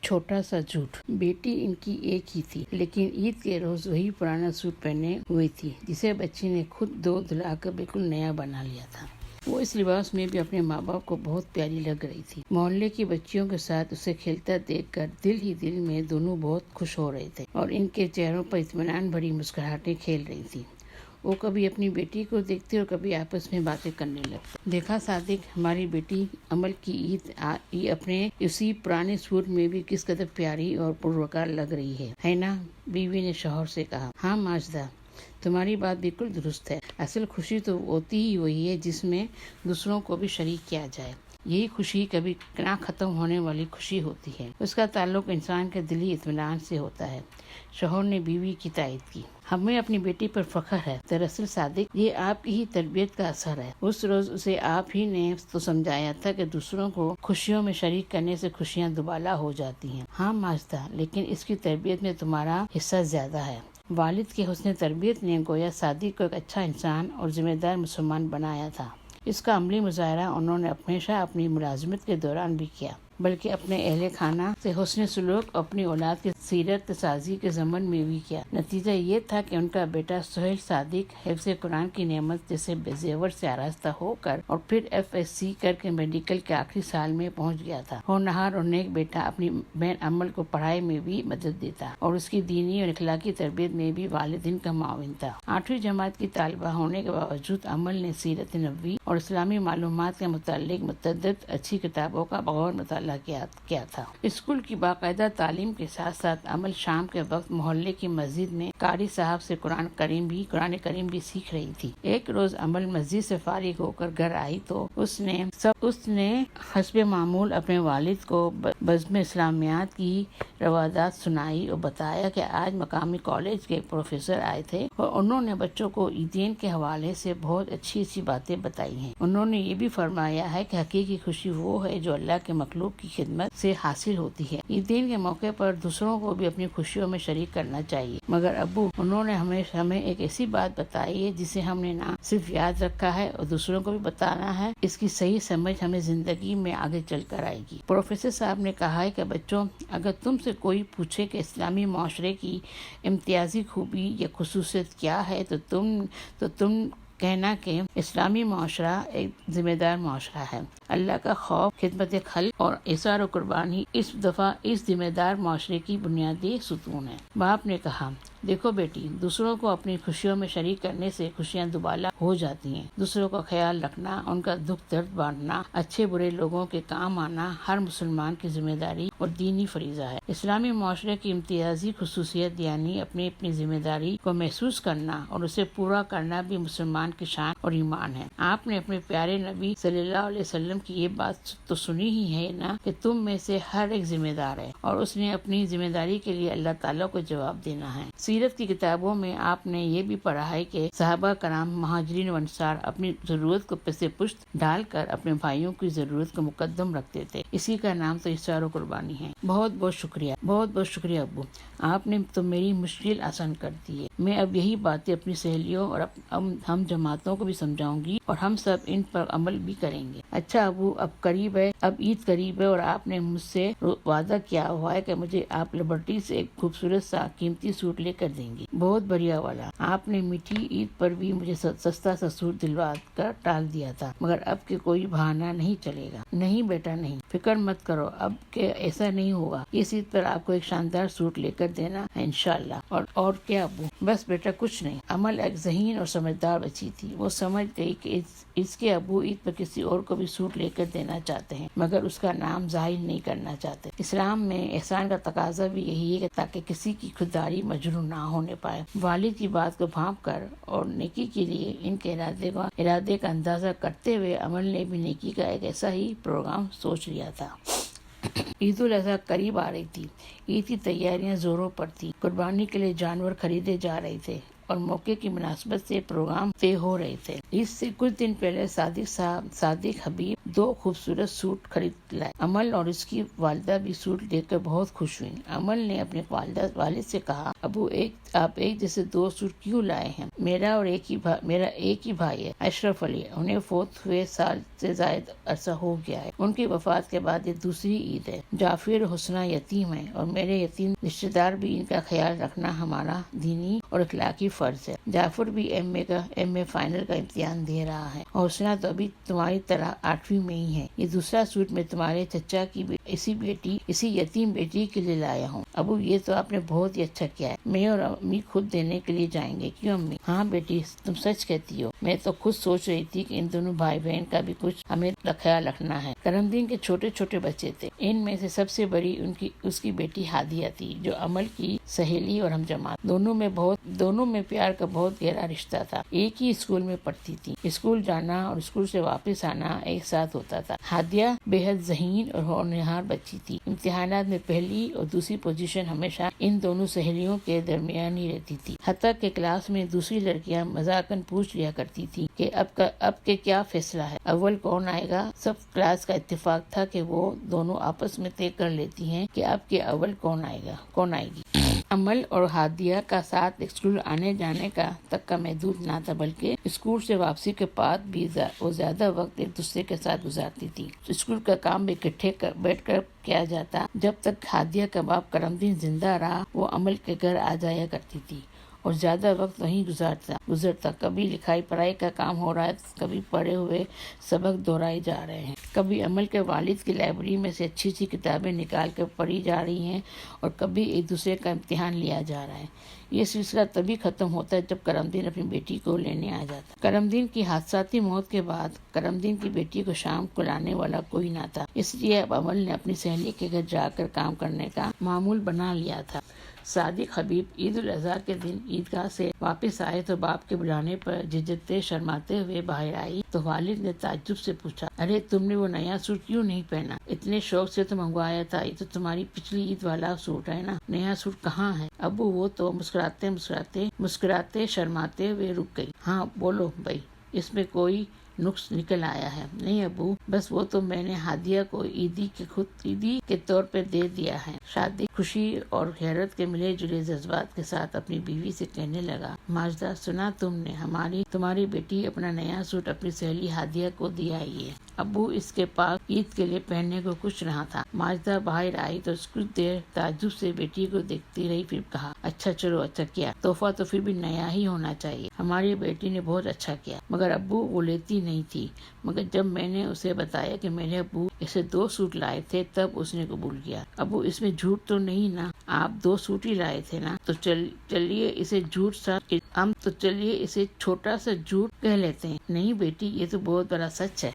چھوٹا سا جھوٹ۔ بیٹی ان کی ایک ہی تھی، لیکن عید کے روز وہی پرانا سوٹ پہنے ہوئی تھی جسے بچی نے خود دھلا کر بالکل نیا بنا لیا تھا۔ وہ اس لباس میں بھی اپنے ماں باپ کو بہت پیاری لگ رہی تھی۔ محلے کی بچیوں کے ساتھ اسے کھیلتا دیکھ کر دل ہی دل میں دونوں بہت خوش ہو رہے تھے اور ان کے چہروں پر اطمینان بھری مسکراہٹیں کھیل رہی تھی۔ وہ کبھی اپنی بیٹی کو دیکھتے اور کبھی آپس میں باتیں کرنے لگتے۔ دیکھا صادق، ہماری بیٹی امل کی عید اپنے اسی پرانے سوٹ میں بھی کس قدر پیاری اور پروکار لگ رہی ہے نا؟ بیوی نے شوہر سے کہا۔ ہاں ماجدہ، تمہاری بات بالکل درست ہے۔ اصل خوشی تو ہوتی ہی وہی ہے جس میں دوسروں کو بھی شریک کیا جائے۔ یہی خوشی کبھی نہ ختم ہونے والی خوشی ہوتی ہے۔ اس کا تعلق انسان کے دلی اطمینان سے ہوتا ہے۔ شوہر نے بیوی کی تائید کی۔ ہمیں اپنی بیٹی پر فخر ہے۔ دراصل صادق، یہ آپ کی ہی تربیت کا اثر ہے۔ اس روز اسے آپ ہی نے تو سمجھایا تھا کہ دوسروں کو خوشیوں میں شریک کرنے سے خوشیاں دوبالا ہو جاتی ہیں۔ ہاں ماجدہ، لیکن اس کی تربیت میں تمہارا حصہ زیادہ ہے۔ والد کے حسن تربیت نے گویا صادق کو ایک اچھا انسان اور ذمہ دار مسلمان بنایا تھا۔ اس کا عملی مظاہرہ انہوں نے ہمیشہ اپنی ملازمت کے دوران بھی کیا، بلکہ اپنے اہل خانہ سے حسن سلوک اور اپنی اولاد کی سیرت سازی کے ضمن میں بھی کیا۔ نتیجہ یہ تھا کہ ان کا بیٹا سہیل صادق حفظ قرآن کی نعمت جیسے زیور سے آراستہ ہو کر اور پھر FSC کر کے میڈیکل کے آخری سال میں پہنچ گیا تھا۔ ہونہار اور نیک بیٹا اپنی بہن امل کو پڑھائی میں بھی مدد دیتا اور اس کی دینی اور اخلاقی تربیت میں بھی والدین کا معاون تھا۔ 8ویں جماعت کی طالبہ ہونے کے باوجود امل نے سیرت نبوی اور اسلامی معلومات کے متعلق متعدد اچھی کتابوں کا بغور مطالعہ کیا تھا۔ اسکول کی باقاعدہ تعلیم کے ساتھ ساتھ عمل شام کے وقت محلے کی مسجد میں قاری صاحب سے قرآن کریم بھی سیکھ رہی تھی۔ ایک روز عمل مسجد سے فارغ ہو کر گھر آئی تو اس نے حسب معمول اپنے والد کو بزم اسلامیات کی روادات سنائی اور بتایا کہ آج مقامی کالج کے پروفیسر آئے تھے اور انہوں نے بچوں کو عیدین کے حوالے سے بہت اچھی باتیں بتائی ہیں۔ انہوں نے یہ بھی فرمایا ہے کہ حقیقی خوشی وہ ہے جو اللہ کے مخلوق کی خدمت سے حاصل ہوتی ہے۔ عیدین کے موقع پر دوسروں کو بھی اپنی خوشیوں میں شریک کرنا چاہیے، مگر ابو، انہوں نے ہمیں ایک ایسی بات بتائی ہے جسے ہم نے نہ صرف یاد رکھا ہے اور دوسروں کو بھی بتانا ہے۔ اس کی صحیح سمجھ ہمیں زندگی میں آگے چل کر آئے گی۔ پروفیسر صاحب نے کہا ہے کہ بچوں، اگر تم سے کوئی پوچھے کہ اسلامی معاشرے کی امتیازی خوبی یا خصوصیت کیا ہے تو تم کہنا کہ اسلامی معاشرہ ایک ذمہ دار معاشرہ ہے۔ اللہ کا خوف، خدمت خلق اور اظہار و قربانی اس دفعہ اس ذمہ دار معاشرے کی بنیادی ستون ہے۔ باپ نے کہا، دیکھو بیٹی، دوسروں کو اپنی خوشیوں میں شریک کرنے سے خوشیاں دوبالا ہو جاتی ہیں۔ دوسروں کا خیال رکھنا، ان کا دکھ درد بانٹنا، اچھے برے لوگوں کے کام آنا ہر مسلمان کی ذمہ داری اور دینی فریضہ ہے۔ اسلامی معاشرے کی امتیازی خصوصیت یعنی اپنی ذمہ داری کو محسوس کرنا اور اسے پورا کرنا بھی مسلمان کی شان اور ایمان ہے۔ آپ نے اپنے پیارے نبی صلی اللہ علیہ وسلم کی یہ بات تو سنی ہی ہے نا کہ تم میں سے ہر ایک ذمہ دار ہے اور اس نے اپنی ذمہ داری کے لیے اللہ تعالیٰ کو جواب دینا ہے۔ سیرت کی کتابوں میں آپ نے یہ بھی پڑھا ہے کہ صحابہ کرام، مہاجرین و انصار اپنی ضرورت کو پس پشت ڈال کر اپنے بھائیوں کی ضرورت کو مقدم رکھتے تھے۔ اسی کا نام تو اظہار و قربانی ہے۔ بہت بہت شکریہ ابو، آپ نے تو میری مشکل آسان کر دی ہے۔ میں اب یہی باتیں اپنی سہیلیوں اور ہم جماعتوں کو بھی سمجھاؤں گی اور ہم سب ان پر عمل بھی کریں گے۔ اچھا ابو، اب عید قریب ہے اور آپ نے مجھ سے وعدہ کیا ہوا ہے کہ مجھے آپ لبرٹی سے ایک خوبصورت سا قیمتی سوٹ لے کر دیں گے، بہت بڑھیا والا۔ آپ نے میٹھی عید پر بھی مجھے سستا سا سوٹ دلوا کر ٹال دیا تھا، مگر اب کے کوئی بہانہ نہیں چلے گا۔ نہیں بیٹا نہیں، فکر مت کرو، اب کہ ایسا نہیں ہوگا۔ اس عید پر آپ کو ایک شاندار سوٹ لے کر دینا ہے انشاءاللہ۔ اور کیا ابو؟ بس بیٹا کچھ نہیں۔ عمل ایک ذہین اور سمجھدار بچی تھی۔ وہ سمجھ گئی کہ اس کے ابو عید پر کسی اور کو بھی سوٹ لے کر دینا چاہتے ہیں، مگر اس کا نام ظاہر نہیں کرنا چاہتے۔ اسلام میں احسان کا تقاضا بھی یہی ہے کہ تاکہ کسی کی خودداری مجروح نہ ہونے پائے۔ والد کی بات کو بھانپ کر اور نیکی کے لیے ان کے ارادے کا اندازہ کرتے ہوئے عمل نے بھی نیکی کا ایک ایسا ہی پروگرام سوچ لیا تھا۔ عید الاضحیٰ قریب آ رہی تھی۔ عید کی تیاریاں زوروں پر تھی۔ قربانی کے لیے جانور خریدے جا رہے تھے۔ اور موقع کی مناسبت سے پروگرام طے ہو رہے تھے۔ اس سے کچھ دن پہلے صادق حبیب 2 خوبصورت سوٹ خرید لائے۔ عمل اور اس کی والدہ بھی سوٹ دیکھ کر بہت خوش ہوئی۔ عمل نے اپنے والد سے کہا، ابو آپ ایک جیسے 2 سوٹ کیوں لائے ہیں؟ میرا ایک ہی بھائی ہے، اشرف علی، انہیں فوت ہوئے سال سے زائد عرصہ ہو گیا ہے۔ ان کی وفات کے بعد یہ دوسری عید ہے۔ جعفر اور حسنہ یتیم ہیں اور میرے یتیم رشتہ دار بھی ان کا خیال رکھنا ہمارا دینی اور اخلاقی فرض ہے۔ جعفر بھی ایم اے فائنل کا امتحان دے رہا ہے اور حسنہ تو ابھی تمہاری طرح 8ویں میں ہی ہے۔ یہ دوسرا سوٹ میں تمہارے چچا کی اسی یتیم بیٹی کے لیے لایا ہوں۔ ابو یہ تو آپ نے بہت ہی اچھا کیا ہے۔ میں اور امی خود دینے کے لیے جائیں گے۔ کیوں امی؟ ہاں بیٹی، تم سچ کہتی ہو۔ میں تو خود سوچ رہی تھی کہ ان دونوں بھائی بہن کا بھی کچھ ہمیں خیال رکھنا ہے۔ کرم دین کے چھوٹے چھوٹے بچے تھے۔ ان میں سے سب سے بڑی اس کی بیٹی ہادیہ تھی، جو عمل کی سہیلی اور ہم جماعت۔ دونوں میں پیار کا بہت گہرا رشتہ تھا۔ ایک ہی اسکول میں پڑھتی تھی۔ اسکول جانا اور اسکول سے واپس آنا ایک ساتھ ہوتا تھا۔ ہادیہ بے حد ذہین اور ہونہار بچی تھی۔ امتحانات میں پہلی اور دوسری پوزیشن ہمیشہ ان دونوں سہیلیوں کے درمیان ہی رہتی تھی۔ حتیٰ کہ کلاس میں دوسری لڑکیاں مذاقاً پوچھ لیا کرتی تھی کہ اب کے کیا فیصلہ ہے، اول کون آئے گا؟ سب کلاس کا اتفاق تھا کہ وہ دونوں آپس میں طے کر لیتی ہیں کہ اب کے اول کون آئے گی۔ عمل اور ہادیہ کا ساتھ اسکول آنے جانے کا تک کا محدود نہ تھا، بلکہ اسکول سے واپسی کے بعد بھی وہ زیادہ وقت ایک دوسرے کے ساتھ گزارتی تھی۔ اسکول کا کام بھی اکٹھے بیٹھ کر کیا جاتا۔ جب تک ہادیہ کا باپ کرم دین زندہ رہا، وہ عمل کے گھر آ جایا کرتی تھی اور زیادہ وقت وہیں گزرتا۔ کبھی لکھائی پڑھائی کا کام ہو رہا ہے، کبھی پڑھے ہوئے سبق دہرائے جا رہے ہیں، کبھی عمل کے والد کی لائبریری میں سے اچھی کتابیں نکال کر پڑھی جا رہی ہیں، اور کبھی ایک دوسرے کا امتحان لیا جا رہا ہے۔ یہ سلسلہ تبھی ختم ہوتا ہے جب کرم دین اپنی بیٹی کو لینے آ جاتا۔ کرم دین کی حادثاتی موت کے بعد کرم دین کی بیٹی کو شام کو لانے والا کوئی نہ تھا، اس لیے اب عمل نے اپنی سہیلی کے گھر جا کر کام کرنے کا معمول بنا لیا تھا۔ صادق حبیب عید الاضحیٰ کے دن عیدگاہ سے واپس آئے تو باپ کے بلانے پر جھجکتے شرماتے ہوئے باہر آئی تو والد نے تعجب سے پوچھا، ارے تم نے وہ نیا سوٹ کیوں نہیں پہنا؟ اتنے شوق سے تو منگوایا تھا، یہ تو تمہاری پچھلی عید والا سوٹ ہے نا، نیا سوٹ کہاں ہے؟ ابو وہ تو مسکراتے شرماتے ہوئے رک گئی۔ ہاں بولو بھائی، اس میں کوئی نقص نکل آیا ہے؟ نہیں ابو، بس وہ تو میں نے ہادیہ کو عیدی کے طور پہ دے دیا ہے۔ شادی خوشی اور حیرت کے ملے جلے جذبات کے ساتھ اپنی بیوی سے کہنے لگا، ماجدہ سنا تم نے، تمہاری بیٹی اپنا نیا سوٹ اپنی سہیلی ہادیہ کو دیا ہی ہے۔ ابو اس کے پاس عید کے لیے پہننے کو کچھ نہ تھا۔ ماجدہ باہر آئی تو کچھ دیر تعجب سے بیٹی کو دیکھتی رہی، پھر کہا، اچھا چلو، اچھا کیا، تحفہ تو پھر بھی نیا ہی ہونا چاہیے۔ ہماری بیٹی نے بہت اچھا کیا، مگر ابو وہ لیتی نہیں تھی۔ مگر جب میں نے اسے بتایا کہ میرے ابو اسے 2 سوٹ لائے تھے، تب اس نے قبول کیا۔ ابو اس میں جھوٹ تو نہیں نا؟ آپ 2 سوٹ ہی لائے تھے نا؟ تو چلیے اسے چھوٹا سا جھوٹ کہہ لیتے ہیں۔ نہیں بیٹی، یہ تو بہت بڑا سچ ہے۔